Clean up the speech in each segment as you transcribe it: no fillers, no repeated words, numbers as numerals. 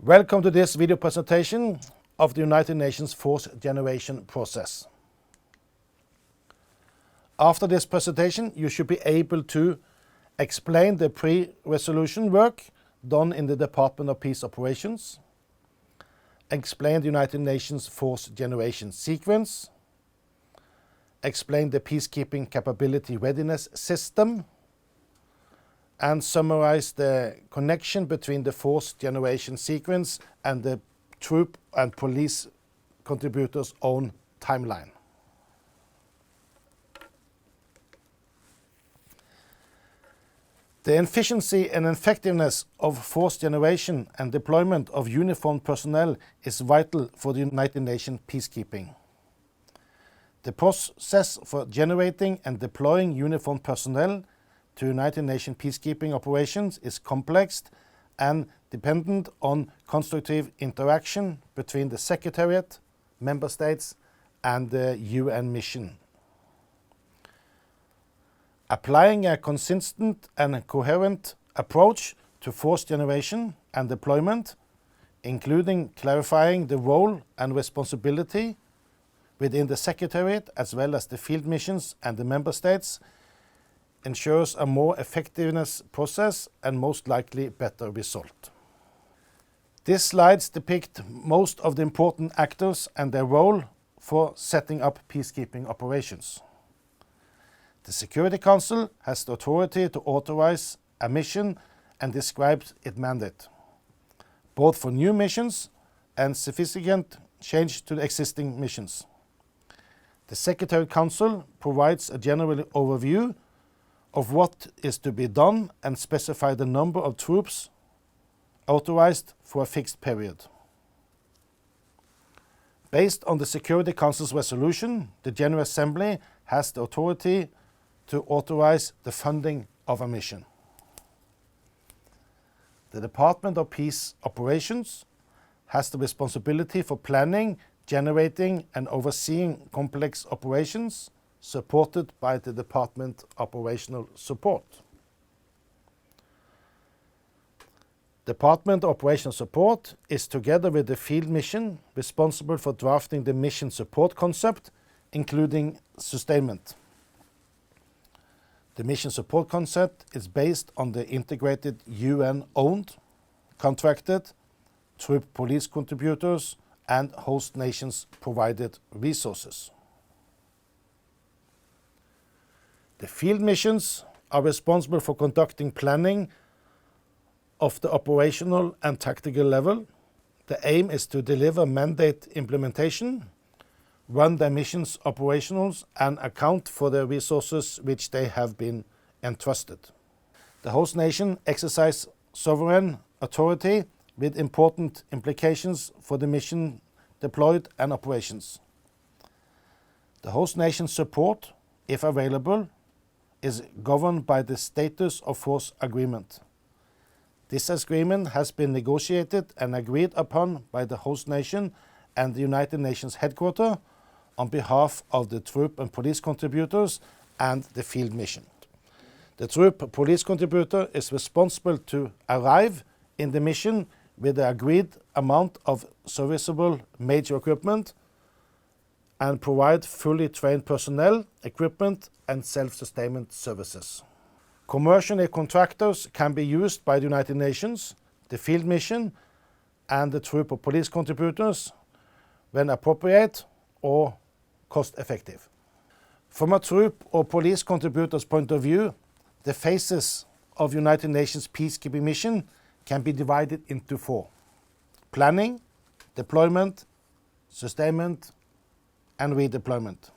Welcome to this video presentation of the United Nations Force Generation process. After this presentation, you should be able to explain the pre-resolution work done in the Department of Peace Operations, explain the United Nations Force Generation sequence, explain the Peacekeeping Capability Readiness System, and summarize the connection between the force generation sequence and the troop and police contributors' own timeline. The efficiency and effectiveness of force generation and deployment of uniformed personnel is vital for the United Nations peacekeeping. The process for generating and deploying uniformed personnel to United Nations peacekeeping operations is complex and dependent on constructive interaction between the Secretariat, Member States, and the UN mission. Applying a consistent and coherent approach to force generation and deployment, including clarifying the role and responsibility within the Secretariat as well as the field missions and the Member States, ensures a more effectiveness process and most likely better result. These slides depict most of the important actors and their role for setting up peacekeeping operations. The Security Council has the authority to authorize a mission and describes its mandate, both for new missions and significant change to the existing missions. The Secretary Council provides a general overview of what is to be done and specify the number of troops authorized for a fixed period. Based on the Security Council's resolution, the General Assembly has the authority to authorize the funding of a mission. The Department of Peace Operations has the responsibility for planning, generating and overseeing complex operations supported by the Department Operational Support. Department Operational Support is together with the field mission responsible for drafting the mission support concept, including sustainment. The mission support concept is based on the integrated UN-owned, contracted, troop police contributors and host nations provided resources. The field missions are responsible for conducting planning of the operational and tactical level. The aim is to deliver mandate implementation, run their missions operationals, and account for the resources which they have been entrusted. The host nation exercises sovereign authority with important implications for the mission deployed and operations. The host nation's support, if available, is governed by the Status of Force Agreement. This agreement has been negotiated and agreed upon by the host nation and the United Nations headquarters on behalf of the troop and police contributors and the field mission. The troop police contributor is responsible to arrive in the mission with the agreed amount of serviceable major equipment and provide fully trained personnel, equipment, and self-sustainment services. Commercial contractors can be used by the United Nations, the field mission, and the troop of police contributors when appropriate or cost-effective. From a troop or police contributor's point of view, the phases of United Nations peacekeeping mission can be divided into four: planning, deployment, sustainment, and redeployment.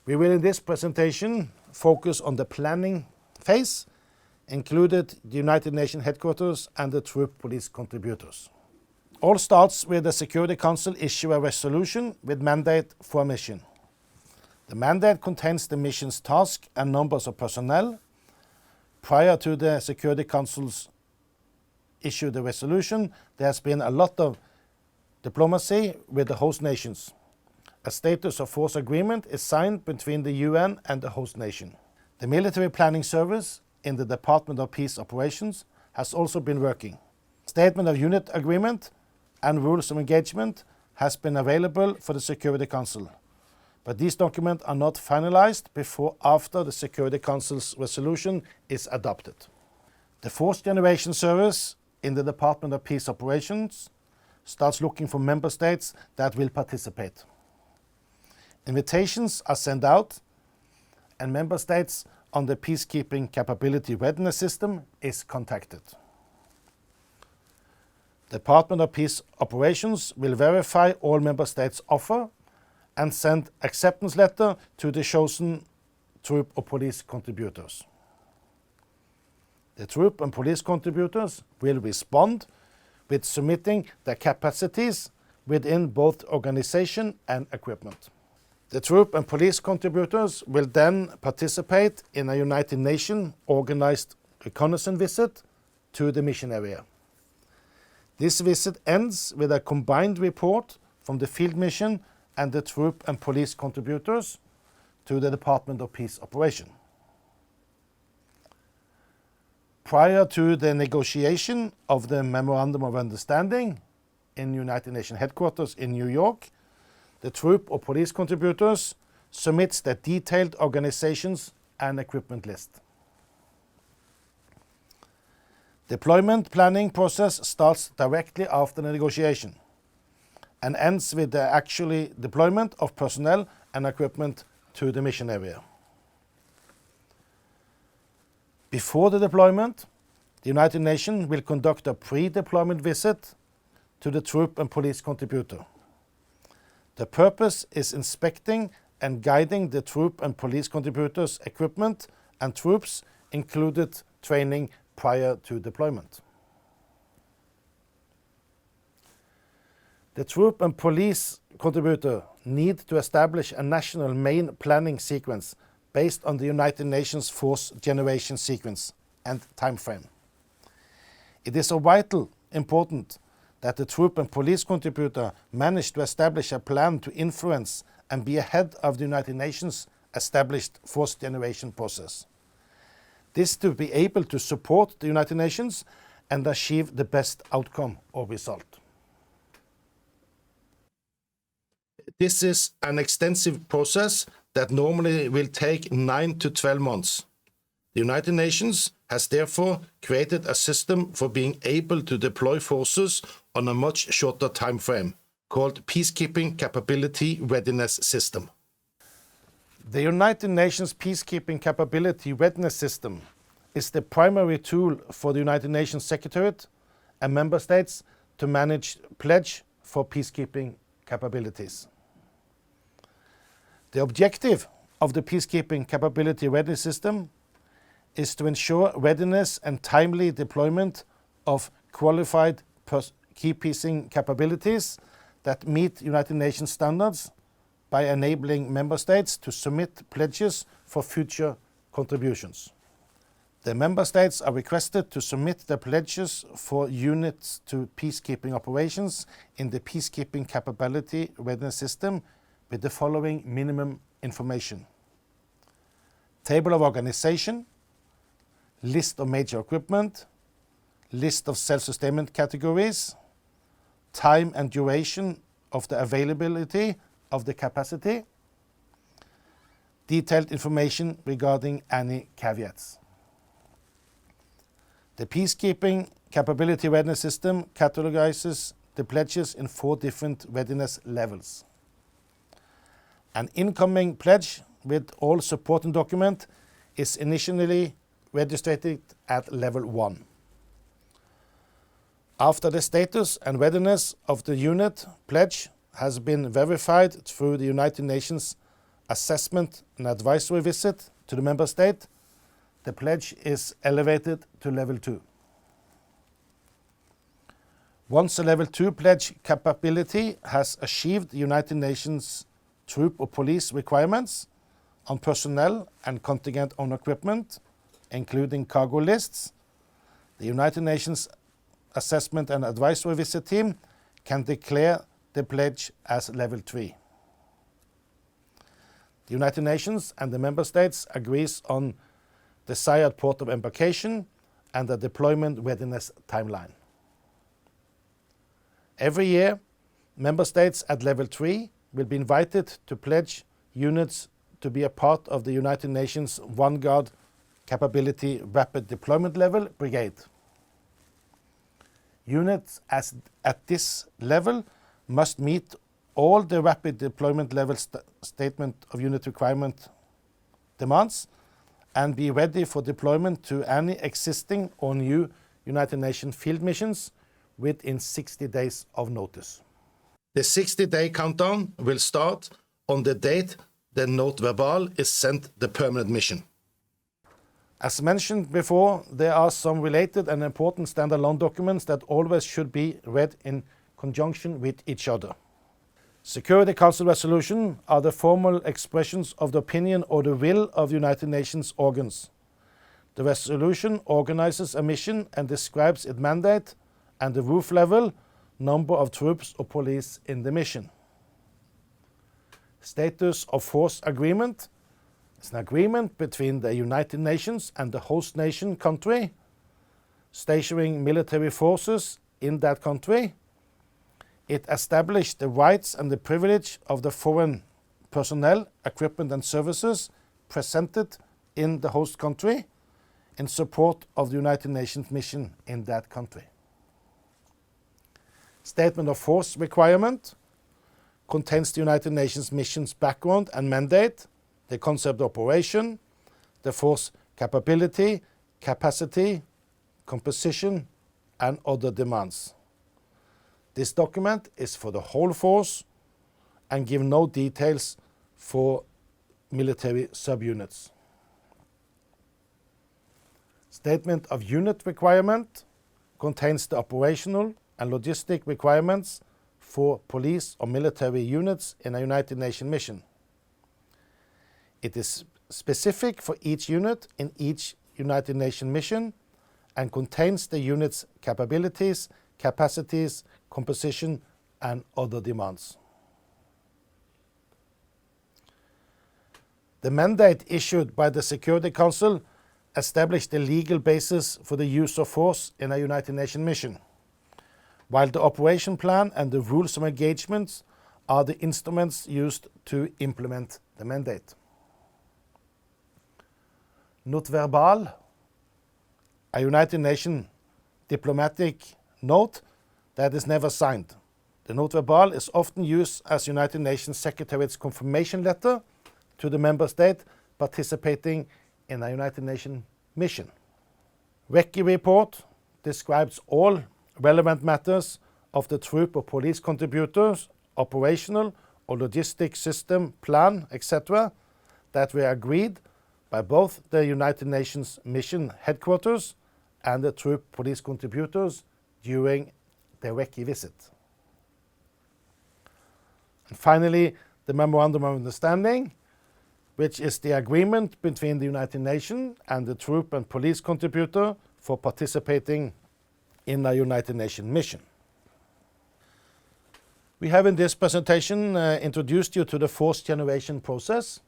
We will in this presentation focus on the planning phase, included the United Nations headquarters and the troop police contributors. All starts with the Security Council issue a resolution with mandate for a mission. The mandate contains the mission's task and numbers of personnel. Prior to the Security Council's issue the resolution, there has been a lot of diplomacy with the host nations. A status of force agreement is signed between the UN and the host nation. The military planning service in the Department of Peace Operations has also been working. Statement of Unit Agreement and Rules of Engagement has been available for the Security Council, but these documents are not finalized before after the Security Council's resolution is adopted. The fourth generation service in the Department of Peace Operations starts looking for member states that will participate. Invitations are sent out and member states on the Peacekeeping Capability Readiness System is contacted. The Department of Peace Operations will verify all member states' offer and send acceptance letter to the chosen troop or police contributors. The troop and police contributors will respond with submitting their capacities within both organization and equipment. The troop and police contributors will then participate in a United Nations organized reconnaissance visit to the mission area. This visit ends with a combined report from the field mission and the troop and police contributors to the Department of Peace Operations. Prior to the negotiation of the Memorandum of Understanding in United Nations headquarters in New York, the troop or police contributors submits their detailed organizations and equipment list. Deployment planning process starts directly after the negotiation and ends with the actual deployment of personnel and equipment to the mission area. Before the deployment, the United Nations will conduct a pre-deployment visit to the troop and police contributor. The purpose is inspecting and guiding the troop and police contributors' equipment and troops, included training prior to deployment. The troop and police contributor need to establish a national main planning sequence based on the United Nations Force Generation Sequence and time frame. It is of vital importance that the troop and police contributor manage to establish a plan to influence and be ahead of the United Nations established force generation process. This to be able to support the United Nations and achieve the best outcome or result. This is an extensive process that normally will take 9 to 12 months. The United Nations has therefore created a system for being able to deploy forces on a much shorter time frame, called Peacekeeping Capability Readiness System. The United Nations Peacekeeping Capability Readiness System is the primary tool for the United Nations Secretariat and member states to manage pledge for peacekeeping capabilities. The objective of the Peacekeeping Capability Readiness System is to ensure readiness and timely deployment of qualified key peacing capabilities that meet United Nations standards by enabling member states to submit pledges for future contributions. The member states are requested to submit their pledges for units to peacekeeping operations in the Peacekeeping Capability Readiness System with the following minimum information: table of organization, list of major equipment, list of self-sustainment categories, time and duration of the availability of the capacity, detailed information regarding any caveats. The Peacekeeping Capability Readiness System categorizes the pledges in 4 different readiness levels. An incoming pledge with all supporting document is initially registered at level 1. After the status and readiness of the unit pledge has been verified through the United Nations assessment and advisory visit to the member state, the pledge is elevated to level 2. Once a level 2 pledge capability has achieved the United Nations troop or police requirements on personnel and contingent on equipment, including cargo lists, the United Nations Assessment and Advisory Visit Team can declare the pledge as level 3. The United Nations and the member states agrees on desired port of embarkation and the deployment readiness timeline. Every year, member states at level 3 will be invited to pledge units to be a part of the United Nations Vanguard Capability Rapid Deployment Level brigade. Units at this level must meet all the rapid deployment level statement of unit requirement demands and be ready for deployment to any existing or new United Nations field missions within 60 days of notice. The 60-day countdown will start on the date the note verbal is sent the permanent mission. As mentioned before, there are some related and important standalone documents that always should be read in conjunction with each other. Security Council resolutions are the formal expressions of the opinion or the will of the United Nations organs. The resolution organizes a mission and describes its mandate and the roof level, number of troops or police in the mission. Status of force agreement is an agreement between the United Nations and the host nation country, stationing military forces in that country. It established the rights and the privilege of the foreign personnel, equipment and services presented in the host country in support of the United Nations mission in that country. Statement of force requirement contains the United Nations mission's background and mandate, the concept of operation, the force capability, capacity, composition, and other demands. This document is for the whole force and gives no details for military subunits. Statement of unit requirement contains the operational and logistic requirements for police or military units in a United Nations mission. It is specific for each unit in each United Nations mission and contains the unit's capabilities, capacities, composition, and other demands. The mandate issued by the Security Council established the legal basis for the use of force in a United Nations mission, while the operation plan and the rules of engagement are the instruments used to implement the mandate. Note verbal, a United Nations diplomatic note that is never signed. The note verbal is often used as United Nations Secretariat's confirmation letter to the member state participating in a United Nations mission. RECI report describes all relevant matters of the troop or police contributors, operational or logistic system plan, etc., that were agreed by both the United Nations mission headquarters and the troop police contributors during the RECI visit. And finally, the Memorandum of Understanding, which is the agreement between the United Nations and the troop and police contributor for participating in a United Nations mission. We have in this presentation introduced you to the force generation process.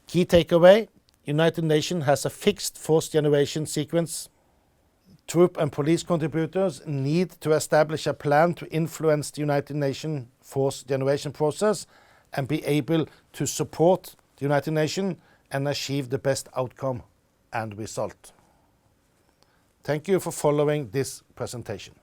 Key takeaway, United Nations has a fixed force generation sequence. Troop and police contributors need to establish a plan to influence the United Nations force generation process and be able to support the United Nations and achieve the best outcome and result. Thank you for following this presentation.